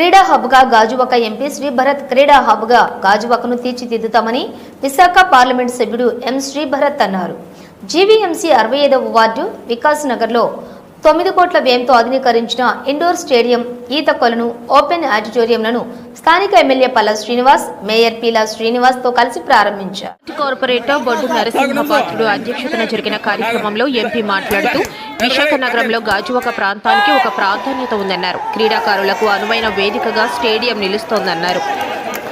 క్రీడా హబ్గా గాజువాక ఎంపీ శ్రీభరత్ క్రీడా హబ్గా గాజువాకను తీర్చిదిద్దుతామని విశాఖ పార్లమెంట్ సభ్యుడు ఎం శ్రీభరత్ అన్నారు. జీవీఎంసీ 65వ వార్డు వికాస్ నగర్లో 9 కోట్ల వ్యయంతో ఆధునీకరించిన ఇండోర్ స్టేడియం, ఈత కొలను, ఓపెన్ ఆడిటోరియంలను స్థానిక ఎమ్మెల్యే పల్లా శ్రీనివాస్, మేయర్ పీలా శ్రీనివాస్ తో కలిసి ప్రారంభించారు. కార్పొరేటర్ బొడ్డు నరసింహపాత్రుడు అధ్యక్షతన జరిగిన కార్యక్రమంలో ఎంపీ మాట్లాడుతూ విశాఖ నగరంలో గాజువాక ప్రాంతానికి ఒక ప్రాధాన్యత ఉందన్నారు. క్రీడాకారులకు అనువైన వేదికగా స్టేడియం నిలుస్తోందన్నారు.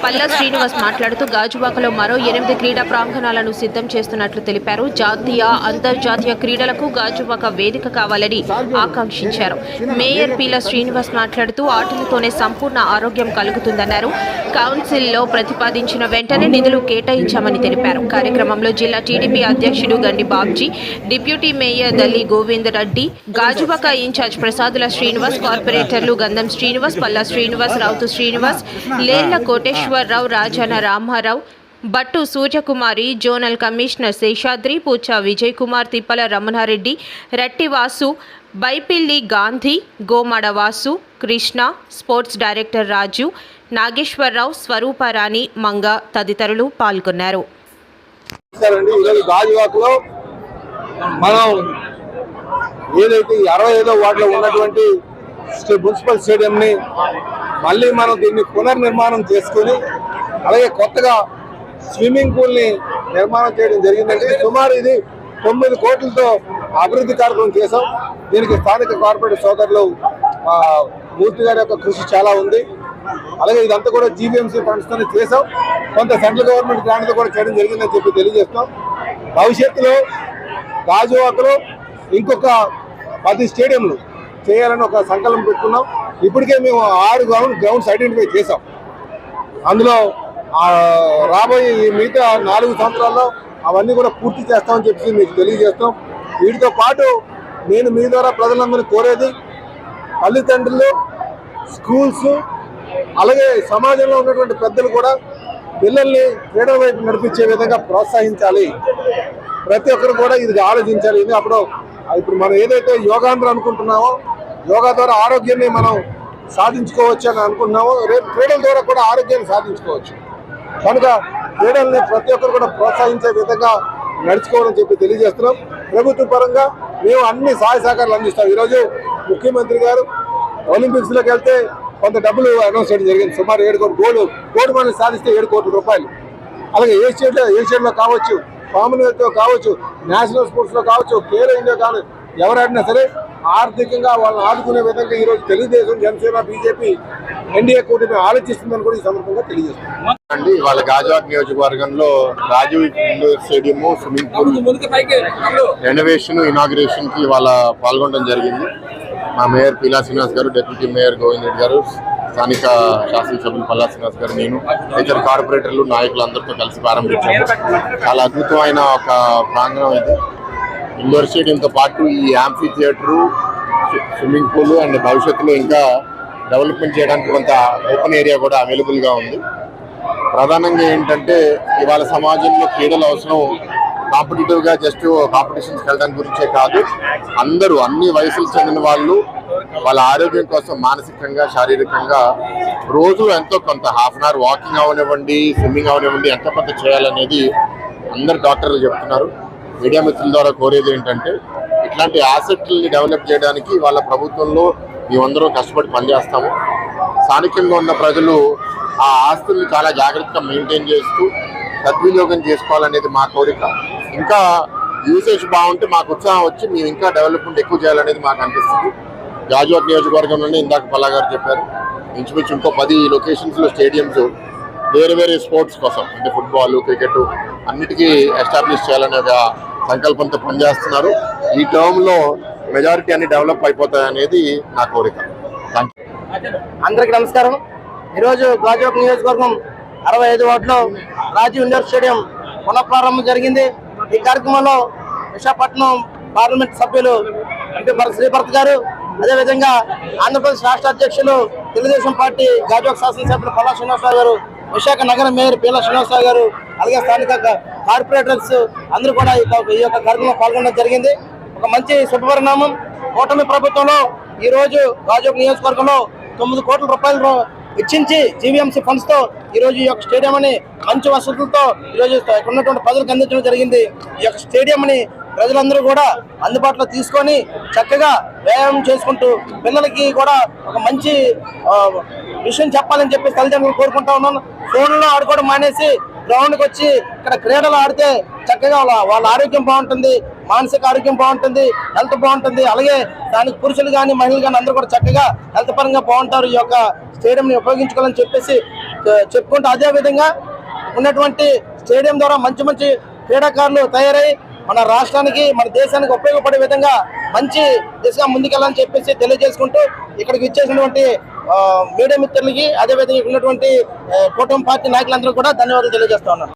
పల్లా శ్రీనివాస్ మాట్లాడుతూ గాజువాకలో మరో 8 క్రీడా ప్రాంగణాలను సిద్ధం చేస్తున్నట్లు తెలిపారు. జాతీయ, అంతర్జాతీయ క్రీడలకు గాజువాక వేదిక కావాలని ఆకాంక్షించారు. మేయర్ పీలా శ్రీనివాస్ మాట్లాడుతూ ఆటలతోనే సంపూర్ణ ఆరోగ్యం కలుగుతుందన్నారు. కౌన్సిల్లో ప్రతిపాదించిన వెంటనే నిధులు కేటాయించామని తెలిపారు. కార్యక్రమంలో జిల్లా టీడీపీ అధ్యక్షుడు Gandi Babji, deputy mayor Dalli Govind Reddy, Gajuwaka incharge Prasadula Srinivas, కార్పొరేటర్లు Gandham Srinivas, Palla Srinivas, Rowthu Srinivas, Lella Koteswararao, Rajana Ramarao, Battu Suryakumari, zonal commissioner Seshadri, Pucha Vijay Kumar, Tippala Ramanareddy, Retti Vasu, Baipilli Gandhi, Gomada Vasu, Krishna, sports director Raju, Nageswararao, Swarooparani, Manga తదితరులు పాల్గొన్నారు. మున్సిపల్ స్టేడియం ని మళ్ళీ మనం దీన్ని పునర్నిర్మాణం చేసుకుని అలాగే కొత్తగా స్విమ్మింగ్ పూల్ ని నిర్మాణం చేయడం జరిగిందండి. సుమారు ఇది 9 కోట్లతో అభివృద్ధి కార్యక్రమం చేశాం. దీనికి స్థానిక కార్పొరేట్ సోదరులు మూర్తి గారి యొక్క కృషి చాలా ఉంది. అలాగే ఇదంతా కూడా జీవీఎంసీ ఫండ్స్ తోనే చేసాం. కొంత సెంట్రల్ గవర్నమెంట్ గ్రాంట్ తో కూడా చేయడం జరిగిందని చెప్పి తెలియజేస్తాం. భవిష్యత్తులో గాజువాకలో ఇంకొక 10 స్టేడియంలు చేయాలని ఒక సంకల్పం పెట్టుకున్నాం. ఇప్పటికే మేము 6 గ్రౌండ్స్ ఐడెంటిఫై చేసాం. అందులో రాబోయే మిగతా 4 సంవత్సరాల్లో అవన్నీ కూడా పూర్తి చేస్తామని చెప్పి మీకు తెలియజేస్తాం. వీటితో పాటు నేను మీ ద్వారా ప్రజలందరినీ కోరేది, తల్లిదండ్రులు, స్కూల్స్, అలాగే సమాజంలో ఉన్నటువంటి పెద్దలు కూడా పిల్లల్ని క్రీడల వైపు నడిపించే విధంగా ప్రోత్సహించాలి. ప్రతి ఒక్కరు కూడా ఇది ఆలోచించాలి. ఇది ఇప్పుడు మనం ఏదైతే యోగాంధ్ర అనుకుంటున్నామో, యోగా ద్వారా ఆరోగ్యాన్ని మనం సాధించుకోవచ్చు అని అనుకుంటున్నామో, రేపు క్రీడల ద్వారా కూడా ఆరోగ్యాన్ని సాధించుకోవచ్చు. కనుక క్రీడల్ని ప్రతి ఒక్కరు కూడా ప్రోత్సహించే విధంగా నడుచుకోవాలని చెప్పి తెలియజేస్తున్నాం. ప్రభుత్వ పరంగా మేము అన్ని సహాయ సహకారాలు అందిస్తాం. ఈరోజు ముఖ్యమంత్రి గారు ఒలింపిక్స్లోకి వెళ్తే కొంత డబ్బులు అనౌన్స్ చేయడం జరిగింది. సుమారు 7 కోట్లు గోల్డ్ మెడల్ సాధిస్తే 7 కోట్ల రూపాయలు. అలాగే ఏషియన్లో కావచ్చు, కామన్వెల్త్లో కావచ్చు, నేషనల్ స్పోర్ట్స్లో కావచ్చు, ఖేలో ఇండియా కావచ్చు, ఎవరైనా సరే ఆర్థికంగా వాళ్ళని ఆదుకునే విధంగా ఈరోజు తెలుగుదేశం, జనసేన, బీజేపీ, ఎన్డీఏ కూటమి ఆలోచిస్తుందని కూడా ఈ సందర్భంగా తెలియజేస్తుంది. వాళ్ళ గాజువాక నియోజకవర్గంలో Rajiv indoor stadium, swimming pool renovation, inauguration కి వాళ్ళ పాల్గొనడం జరిగింది. మా మేయర్ పీలా శ్రీనివాస్ గారు, డిప్యూటీ మేయర్ గోవింద్ రెడ్డి గారు, స్థానిక శాసనసభ్యులు పల్లా శ్రీనివాస్ గారు, నేను, ఇతర కార్పొరేటర్లు, నాయకులు అందరితో కలిసి ప్రారంభించాము. చాలా అద్భుతమైన ఒక ప్రాంగణం ఇది. ఇండోర్ స్టేడియంతో పాటు ఈ amphi theatre, swimming pool and భవిష్యత్తులో ఇంకా డెవలప్మెంట్ చేయడానికి కొంత ఓపెన్ ఏరియా కూడా అవైలబుల్గా ఉంది. ప్రధానంగా ఏంటంటే ఇవాళ సమాజంలో క్రీడలు అవసరం. కాంపిటేటివ్గా జస్ట్ కాంపిటీషన్స్కి వెళ్ళడానికి గురించే కాదు, అందరూ అన్ని వయసులకు చెందిన వాళ్ళు వాళ్ళ ఆరోగ్యం కోసం మానసికంగా, శారీరకంగా రోజు ఎంతో కొంత హాఫ్ అన్ అవర్ వాకింగ్ అవనివ్వండి, స్విమ్మింగ్ అవనివ్వండి, ఎంతో కొంత చేయాలనేది అందరు డాక్టర్లు చెప్తున్నారు. మీడియా మిత్రుల ద్వారా కోరేది ఏంటంటే ఇట్లాంటి ఆసక్తుల్ని డెవలప్ చేయడానికి వాళ్ళ ప్రభుత్వంలో మేమందరం కష్టపడి పనిచేస్తాము. స్థానికంగా ఉన్న ప్రజలు ఆ ఆస్తుల్ని చాలా జాగ్రత్తగా మెయింటైన్ చేస్తూ సద్వినియోగం చేసుకోవాలనేది మా కోరిక. ఇంకా యూసేజ్ బాగుంటే మాకు ఉత్సాహం వచ్చి మేము ఇంకా డెవలప్మెంట్ ఎక్కువ చేయాలనేది మాకు అనిపిస్తుంది. గాజువాక నియోజకవర్గంలోనే ఇందాక పల్లా గారు చెప్పారు, ఇంచుమించు ఇంకో 10 లొకేషన్స్లో స్టేడియంస్ వేరే స్పోర్ట్స్ కోసం, అంటే ఫుట్బాల్, క్రికెట్ అన్నిటికీ ఎస్టాబ్లిష్ చేయాలనే ఒక సంకల్పంతో పనిచేస్తున్నారు. ఈ టర్మ్లో మెజారిటీ అన్ని డెవలప్ అయిపోతాయనేది నా కోరిక. అందరికీ నమస్కారం. ఈరోజు గాజువాక నియోజకవర్గం 65 వార్డులో రాజీవ్ ఇండోర్ స్టేడియం పునఃప్రారంభం జరిగింది. ఈ కార్యక్రమంలో విశాఖపట్నం పార్లమెంట్ సభ్యులు ఎంపీ శ్రీభరత్ గారు, అదేవిధంగా ఆంధ్రప్రదేశ్ రాష్ట్ర అధ్యక్షులు తెలుగుదేశం పార్టీ గాజువాక శాసనసభ్యులు పల్లా శ్రీనివాసరావు గారు, విశాఖ నగర మేయర్ పీలా శ్రీనివాసరావు గారు, అలాగే స్థానిక కార్పొరేటర్స్ అందరూ కూడా ఈ యొక్క కార్యక్రమంలో పాల్గొనడం జరిగింది. ఒక మంచి శుభపరిణామం. కూటమి ప్రభుత్వంలో ఈ రోజు గాజువాక నియోజకవర్గంలో 9 కోట్ల రూపాయలు వెచ్చించి జీవీఎంసీ ఫండ్స్ తో ఈ రోజు ఈ యొక్క స్టేడియం అని మంచి వసతులతో ఈ రోజు ఉన్నటువంటి ప్రజలకు అందించడం జరిగింది. ఈ యొక్క స్టేడియం ని ప్రజలందరూ కూడా అందుబాటులో తీసుకొని చక్కగా వ్యాయామం చేసుకుంటూ పిల్లలకి కూడా ఒక మంచి విషయం చెప్పాలని చెప్పి తల్లిదండ్రులు కోరుకుంటా ఉన్నాను. ఫోన్లో ఆడుకోవడం మానేసి గ్రౌండ్కి వచ్చి ఇక్కడ క్రీడలు ఆడితే చక్కగా వాళ్ళ ఆరోగ్యం బాగుంటుంది, మానసిక ఆరోగ్యం బాగుంటుంది, హెల్త్ బాగుంటుంది. అలాగే దానికి పురుషులు కానీ మహిళలు కానీ అందరూ కూడా చక్కగా హెల్త్ పరంగా బాగుంటారు. ఈ యొక్క స్టేడియంని ఉపయోగించుకోవాలని చెప్పేసి చెప్పుకుంటూ అదే విధంగా ఉన్నటువంటి స్టేడియం ద్వారా మంచి మంచి క్రీడాకారులు తయారై మన రాష్ట్రానికి మన దేశానికి ఉపయోగపడే విధంగా మంచి దిశగా ముందుకెళ్ళాలని చెప్పేసి తెలియజేసుకుంటూ ఇక్కడికి ఇచ్చేసినటువంటి మీడియా మిత్రులకి అదేవిధంగా ఉన్నటువంటి కూటమి పార్టీ నాయకులందరూ కూడా ధన్యవాదాలు తెలియజేస్తా ఉన్నాను.